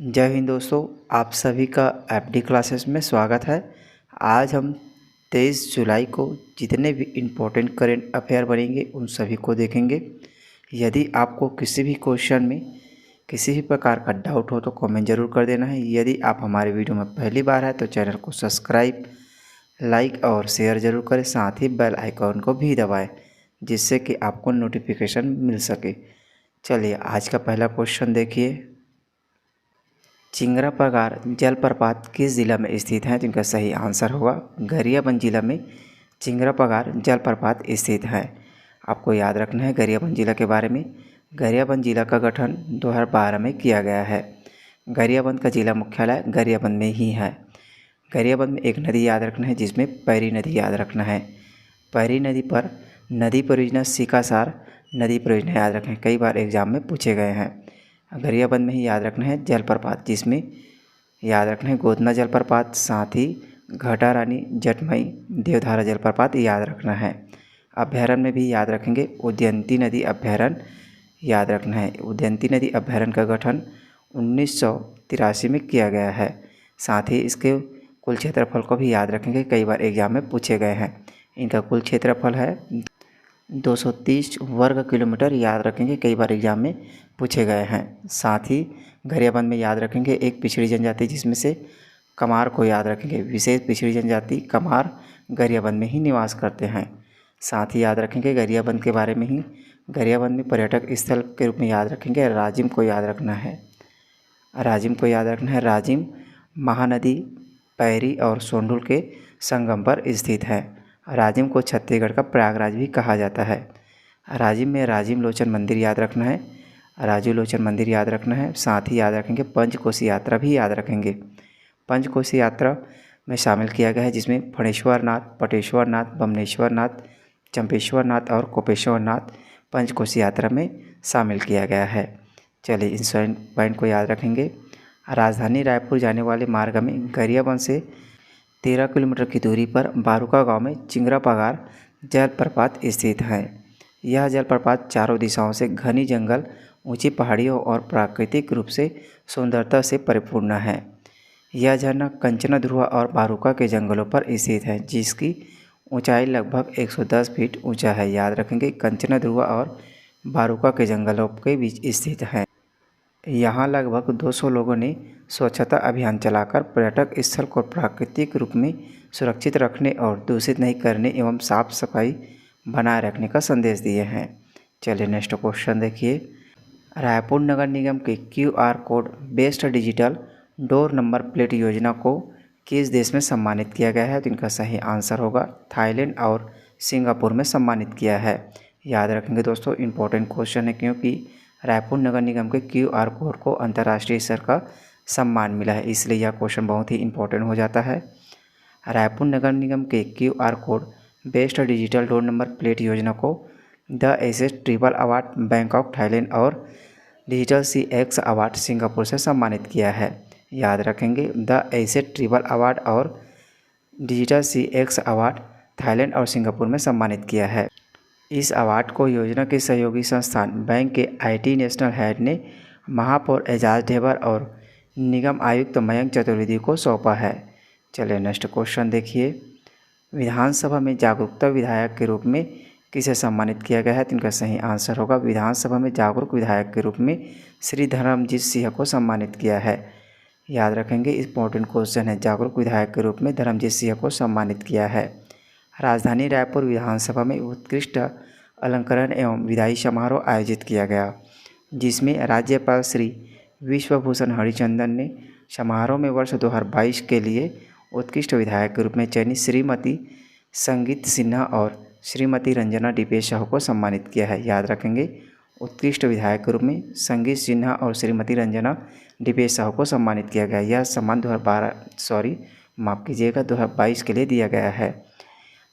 जय हिंद दोस्तों, आप सभी का एफडी क्लासेस में स्वागत है। आज हम 23 जुलाई को जितने भी इम्पोर्टेंट करेंट अफेयर बनेंगे उन सभी को देखेंगे। यदि आपको किसी भी क्वेश्चन में किसी भी प्रकार का डाउट हो तो कमेंट ज़रूर कर देना है। यदि आप हमारे वीडियो में पहली बार है तो चैनल को सब्सक्राइब, लाइक और शेयर ज़रूर करें। साथ ही बेल आइकॉन को भी दबाएँ जिससे कि आपको नोटिफिकेशन मिल सके। चलिए आज का पहला क्वेश्चन देखिए। चिंगरा पगार जलप्रपात किस जिला में स्थित है? तो इनका सही आंसर होगा गरियाबंद जिला में चिंगरा पगार जलप्रपात स्थित है। आपको याद रखना है गरियाबंद जिला के बारे में। गरियाबंद जिला का गठन 2012 में किया गया है। गरियाबंद का जिला मुख्यालय गरियाबंद में ही है। गरियाबंद में एक नदी याद रखना है जिसमें पैरी नदी याद रखना है। पैरी नदी पर नदी परियोजना सिकासार नदी परियोजना याद रखें, कई बार एग्जाम में पूछे गए हैं। गरियाबंद में ही याद रखना है जलप्रपात, जिसमें याद रखना है गोदना जलप्रपात, साथ ही घटा रानी जटमई देवधारा जलप्रपात याद रखना है। अभ्यारण्य में भी याद रखेंगे उदयंती नदी अभ्यारण्य याद रखना है। उदयंती नदी अभ्यारण्य का गठन 1983 में किया गया है। साथ ही इसके कुल क्षेत्रफल को भी याद रखेंगे, कई बार एग्जाम में पूछे गए हैं। इनका कुल क्षेत्रफल है 230 वर्ग किलोमीटर याद रखेंगे, कई बार एग्जाम में पूछे गए हैं। साथ ही गरियाबंद में याद रखेंगे एक पिछड़ी जनजाति जिसमें से कमार को याद रखेंगे। विशेष पिछड़ी जनजाति कमार गरियाबंद में ही निवास करते हैं। साथ ही याद रखेंगे गरियाबंद के बारे में ही, गरियाबंद में पर्यटक स्थल के रूप में याद रखेंगे राजिम को याद रखना है। राजिम को याद रखना है। राजिम महानदी पैरी और सोंढुल के संगम पर स्थित है। राजिम को छत्तीसगढ़ का प्रयागराज भी कहा जाता है। राजिम में राजिम लोचन मंदिर याद रखना है। राजू लोचन मंदिर याद रखना है। साथ ही याद रखेंगे पंचकोशी यात्रा भी याद रखेंगे। पंचकोशी यात्रा में शामिल किया गया है जिसमें फणेश्वर नाथ, पटेश्वर नाथ, बमनेश्वर नाथ, चंपेश्वर नाथ और कोपेश्वर नाथ पंचकोशी यात्रा में शामिल किया गया है। चलिए इन पॉइंट को याद रखेंगे। राजधानी रायपुर जाने वाले मार्ग में गरियाबंद से 13 किलोमीटर की दूरी पर बारूका गांव में चिंगरा पगार जलप्रपात स्थित है। यह जलप्रपात चारों दिशाओं से घनी जंगल, ऊंची पहाड़ियों और प्राकृतिक रूप से सुंदरता से परिपूर्ण है। यह झरना कंचना ध्रुवा और बारूका के जंगलों पर स्थित है जिसकी ऊंचाई लगभग 110 फीट ऊंचा है। याद रखेंगे कंचना ध्रुवा और बारूका के जंगलों के बीच स्थित है। यहाँ लगभग 200 लोगों ने स्वच्छता अभियान चलाकर पर्यटक स्थल को प्राकृतिक रूप में सुरक्षित रखने और दूषित नहीं करने एवं साफ सफाई बनाए रखने का संदेश दिए हैं। चलिए नेक्स्ट क्वेश्चन देखिए। रायपुर नगर निगम के QR code based digital door number plate योजना को किस देश में सम्मानित किया गया है? तो इनका सही आंसर होगा थाईलैंड और सिंगापुर में सम्मानित किया है। याद रखेंगे दोस्तों, इम्पोर्टेंट क्वेश्चन है क्योंकि रायपुर नगर निगम के QR कोड को अंतर्राष्ट्रीय स्तर का सम्मान मिला है, इसलिए यह क्वेश्चन बहुत ही इम्पोर्टेंट हो जाता है। रायपुर नगर निगम के QR code based digital door number plate योजना को the asset triple award Bangkok Thailand और डिजिटल CX अवार्ड सिंगापुर से सम्मानित किया है। याद रखेंगे द एसेट ट्रिपल अवार्ड और डिजिटल CX अवार्ड थाईलैंड और सिंगापुर में सम्मानित किया है। इस अवार्ड को योजना के सहयोगी संस्थान बैंक के IT नेशनल हेड ने महापौर एजाज ढेबर और निगम आयुक्त मयंक चतुर्वेदी को सौंपा है। चलिए नेक्स्ट क्वेश्चन देखिए। विधानसभा में जागरूकता विधायक के रूप में किसे सम्मानित किया गया है? तो इनका सही आंसर होगा विधानसभा में जागरूक विधायक के रूप में श्री धर्मजीत सिंह को सम्मानित किया है। याद रखेंगे इंपॉर्टेंट क्वेश्चन है, जागरूक विधायक के रूप में धर्मजीत सिंह को सम्मानित किया है। राजधानी रायपुर विधानसभा में उत्कृष्ट अलंकरण एवं विदाई समारोह आयोजित किया गया जिसमें राज्यपाल श्री विश्वभूषण हरिचंदन ने समारोह में वर्ष 2022 के लिए उत्कृष्ट विधायक के रूप में चयनित श्रीमती संगीत सिन्हा और श्रीमती रंजना डिपेश साहू को सम्मानित किया है। याद रखेंगे उत्कृष्ट विधायक के रूप में संगीत सिन्हा और श्रीमती रंजना डिपेश साहू को सम्मानित किया गया। यह सम्मान 2022 के लिए दिया गया है।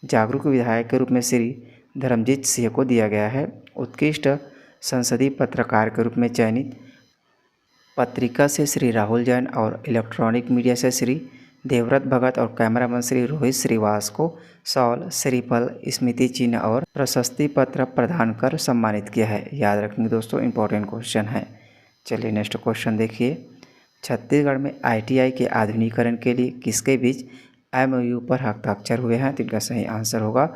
जागरूक विधायक के रूप में श्री धर्मजीत सिंह को दिया गया है। उत्कृष्ट संसदीय पत्रकार के रूप में चयनित पत्रिका से श्री राहुल जैन और इलेक्ट्रॉनिक मीडिया से श्री देवव्रत भगत और कैमरामैन श्री रोहित श्रीवास को शॉल, श्रीफल, स्मृति चिन्ह और प्रशस्ति पत्र प्रदान कर सम्मानित किया है। याद रखेंगे दोस्तों, इंपॉर्टेंट क्वेश्चन है। चलिए नेक्स्ट क्वेश्चन देखिए। छत्तीसगढ़ में ITI के आधुनिकीकरण के लिए किसके बीच MOU पर हस्ताक्षर हुए हैं? तो इनका सही आंसर होगा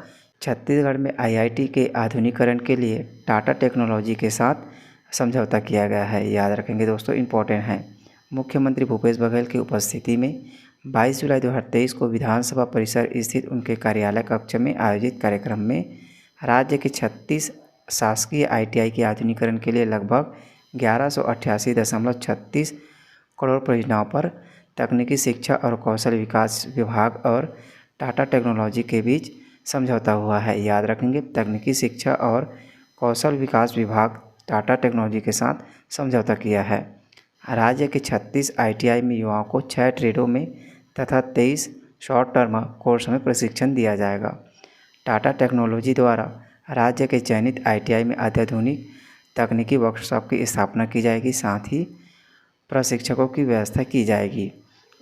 छत्तीसगढ़ में IIT के आधुनिकीकरण के लिए टाटा टेक्नोलॉजी के साथ समझौता किया गया है। याद रखेंगे दोस्तों, इम्पोर्टेंट है। मुख्यमंत्री भूपेश बघेल की उपस्थिति में 22 जुलाई 2023 को विधानसभा परिसर स्थित उनके कार्यालय कक्ष में आयोजित कार्यक्रम में राज्य के 36 शासकीय ITI के आधुनिकीकरण के लिए लगभग 1188.36 करोड़ परियोजनाओं पर तकनीकी शिक्षा और कौशल विकास विभाग और टाटा टेक्नोलॉजी के बीच समझौता हुआ है। याद रखेंगे, तकनीकी शिक्षा और कौशल विकास विभाग टाटा टेक्नोलॉजी के साथ समझौता किया है। राज्य के 36 ITI में युवाओं को 6 ट्रेडों में तथा 23 शॉर्ट टर्म कोर्स में प्रशिक्षण दिया जाएगा। टाटा टेक्नोलॉजी द्वारा राज्य के चयनित ITI में अत्याधुनिक तकनीकी वर्कशॉप की स्थापना की जाएगी, साथ ही प्रशिक्षकों की व्यवस्था की जाएगी।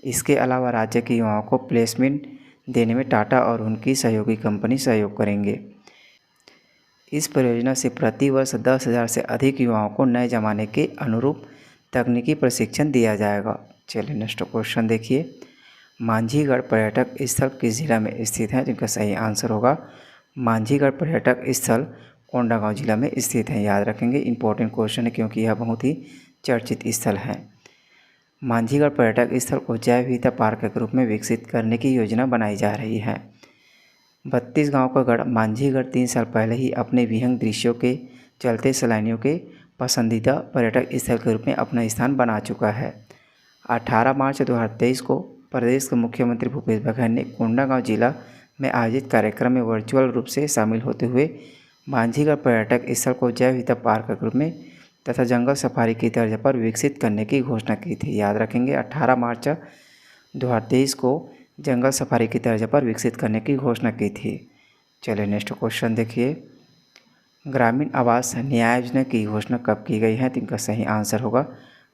इसके अलावा राज्य के युवाओं को प्लेसमेंट देने में टाटा और उनकी सहयोगी कंपनी सहयोग करेंगे। इस परियोजना से प्रति वर्ष 10,000 से अधिक युवाओं को नए ज़माने के अनुरूप तकनीकी प्रशिक्षण दिया जाएगा। चलिए नेक्स्ट क्वेश्चन देखिए। मांझीगढ़ पर्यटक स्थल किस जिला में स्थित है? जिनका सही आंसर होगा मांझीगढ़ पर्यटक स्थल कोंडागांव जिला में स्थित है। याद रखेंगे, इंपॉर्टेंट क्वेश्चन है क्योंकि यह बहुत ही चर्चित स्थल है। मांझीगढ़ पर्यटक स्थल को जैव विविधता पार्क के रूप में विकसित करने की योजना बनाई जा रही है। 32 गाँव का गढ़ मांझीगढ़ 3 साल पहले ही अपने विहंग दृश्यों के चलते सैलानियों के पसंदीदा पर्यटक स्थल के रूप में अपना स्थान बना चुका है। 18 मार्च 2023 को प्रदेश के मुख्यमंत्री भूपेश बघेल ने कोंडागांव जिला में आयोजित कार्यक्रम में वर्चुअल रूप से शामिल होते हुए मांझीगढ़ पर्यटक स्थल को जैव विविधता पार्क के रूप में तथा जंगल सफारी की तर्ज पर विकसित करने की घोषणा की थी। याद रखेंगे, 18 मार्च 2023 को जंगल सफारी की तर्ज पर विकसित करने की घोषणा की थी। चलिए नेक्स्ट क्वेश्चन देखिए। ग्रामीण आवास न्याय योजना की घोषणा कब की गई है? तो इनका सही आंसर होगा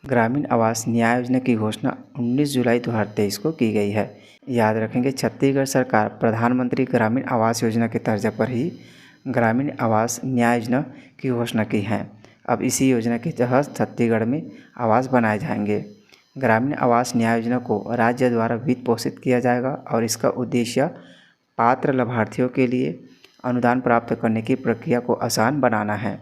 ग्रामीण आवास न्याय योजना की घोषणा 19 जुलाई 2023 को की गई है। याद रखेंगे, छत्तीसगढ़ सरकार प्रधानमंत्री ग्रामीण आवास योजना के तर्ज पर ही ग्रामीण आवास न्याय योजना की घोषणा की है। अब इसी योजना के तहत छत्तीसगढ़ में आवास बनाए जाएंगे। ग्रामीण आवास न्याय योजना को राज्य द्वारा वित्त पोषित किया जाएगा और इसका उद्देश्य पात्र लाभार्थियों के लिए अनुदान प्राप्त करने की प्रक्रिया को आसान बनाना है।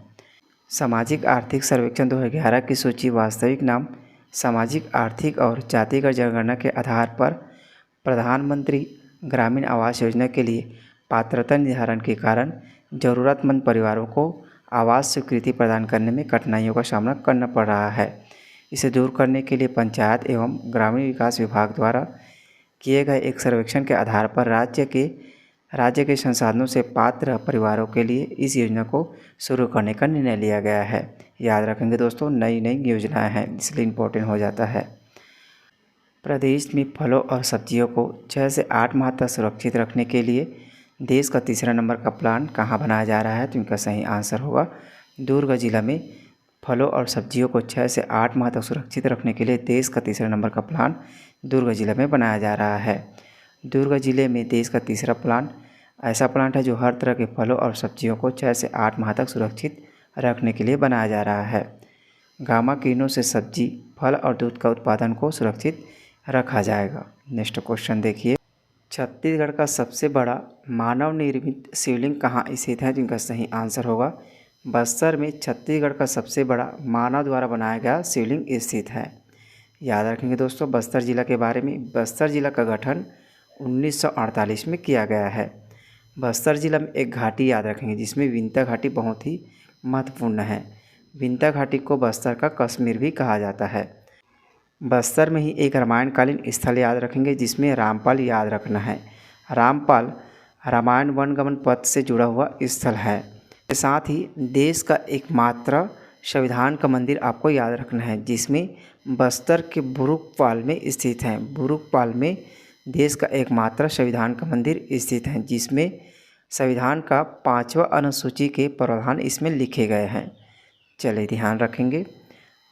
सामाजिक आर्थिक सर्वेक्षण 2011 की सूची वास्तविक नाम सामाजिक आर्थिक और जातिगत जनगणना के आधार पर प्रधानमंत्री ग्रामीण आवास योजना के लिए पात्रता निर्धारण के कारण ज़रूरतमंद परिवारों को आवास स्वीकृति प्रदान करने में कठिनाइयों का सामना करना पड़ रहा है। इसे दूर करने के लिए पंचायत एवं ग्रामीण विकास विभाग द्वारा किए गए एक सर्वेक्षण के आधार पर राज्य के संसाधनों से पात्र परिवारों के लिए इस योजना को शुरू करने का निर्णय लिया गया है। याद रखेंगे दोस्तों, नई योजनाएं हैं, इसलिए इम्पोर्टेंट हो जाता है। प्रदेश में फलों और सब्जियों को 6 से 8 माह तक सुरक्षित रखने के लिए देश का तीसरा नंबर का प्लान कहाँ बनाया जा रहा है? तो इनका सही आंसर होगा दुर्ग जिला में फलों और सब्जियों को 6 से 8 माह तक सुरक्षित रखने के लिए देश का तीसरा नंबर का प्लान दुर्ग जिले में बनाया जा रहा है। दुर्ग जिले में देश का तीसरा प्लान ऐसा प्लांट है जो हर तरह के फलों और सब्जियों को 6 से 8 माह तक सुरक्षित रखने के लिए बनाया जा रहा है। गामा किरणों से सब्जी, फल और दूध का उत्पादन को सुरक्षित रखा जाएगा। नेक्स्ट क्वेश्चन देखिए। छत्तीसगढ़ का सबसे बड़ा मानव निर्मित शिवलिंग कहाँ स्थित है? जिनका सही आंसर होगा बस्तर में छत्तीसगढ़ का सबसे बड़ा मानव द्वारा बनाया गया शिवलिंग स्थित है। याद रखेंगे दोस्तों बस्तर जिला के बारे में। बस्तर जिला का गठन 1948 में किया गया है। बस्तर जिला में एक घाटी याद रखेंगे जिसमें विंता घाटी बहुत ही महत्वपूर्ण है। विंता घाटी को बस्तर का कश्मीर भी कहा जाता है। बस्तर में ही एक रामायणकालीन स्थल याद रखेंगे जिसमें रामपाल याद रखना है। रामपाल रामायण वनगमन पथ से जुड़ा हुआ स्थल है। के साथ ही देश का एकमात्र संविधान का मंदिर आपको याद रखना है जिसमें बस्तर के बुरुकपाल में स्थित है। बुरुकपाल में देश का एकमात्र संविधान का मंदिर स्थित है जिसमें संविधान का 5वां अनुसूची के प्रावधान इसमें लिखे गए हैं। चलिए ध्यान रखेंगे।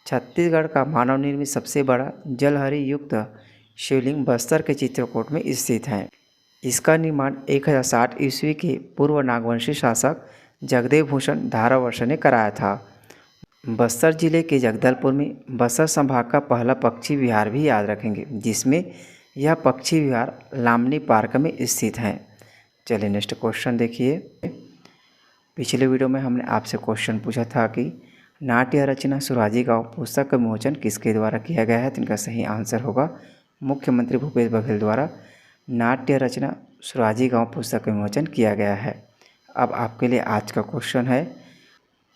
छत्तीसगढ़ का मानव निर्मित सबसे बड़ा जलहरी युक्त शिवलिंग बस्तर के चित्रकूट में स्थित है। इसका निर्माण 1060 ईस्वी के पूर्व नागवंशी शासक जगदेव भूषण धारावर्ष ने कराया था। बस्तर जिले के जगदलपुर में बस्तर संभाग का पहला पक्षी विहार भी याद रखेंगे, जिसमें यह पक्षी विहार लामनी पार्क में स्थित है। चलिए नेक्स्ट क्वेश्चन देखिए। पिछले वीडियो में हमने आपसे क्वेश्चन पूछा था कि नाट्य रचना सुराजी गाँव पुस्तक का विमोचन किसके द्वारा किया गया है, तो इनका सही आंसर होगा मुख्यमंत्री भूपेश बघेल द्वारा नाट्य रचना सुराजी गाँव पुस्तक का विमोचन किया गया है। अब आपके लिए आज का क्वेश्चन है,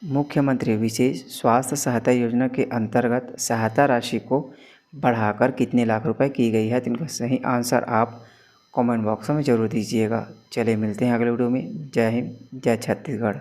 मुख्यमंत्री विशेष स्वास्थ्य सहायता योजना के अंतर्गत सहायता राशि को बढ़ाकर कितने लाख रुपए की गई है, तो इनका सही आंसर आप कमेंट बॉक्स में ज़रूर दीजिएगा। चलिए मिलते हैं अगले वीडियो में। जय हिंद, जय छत्तीसगढ़।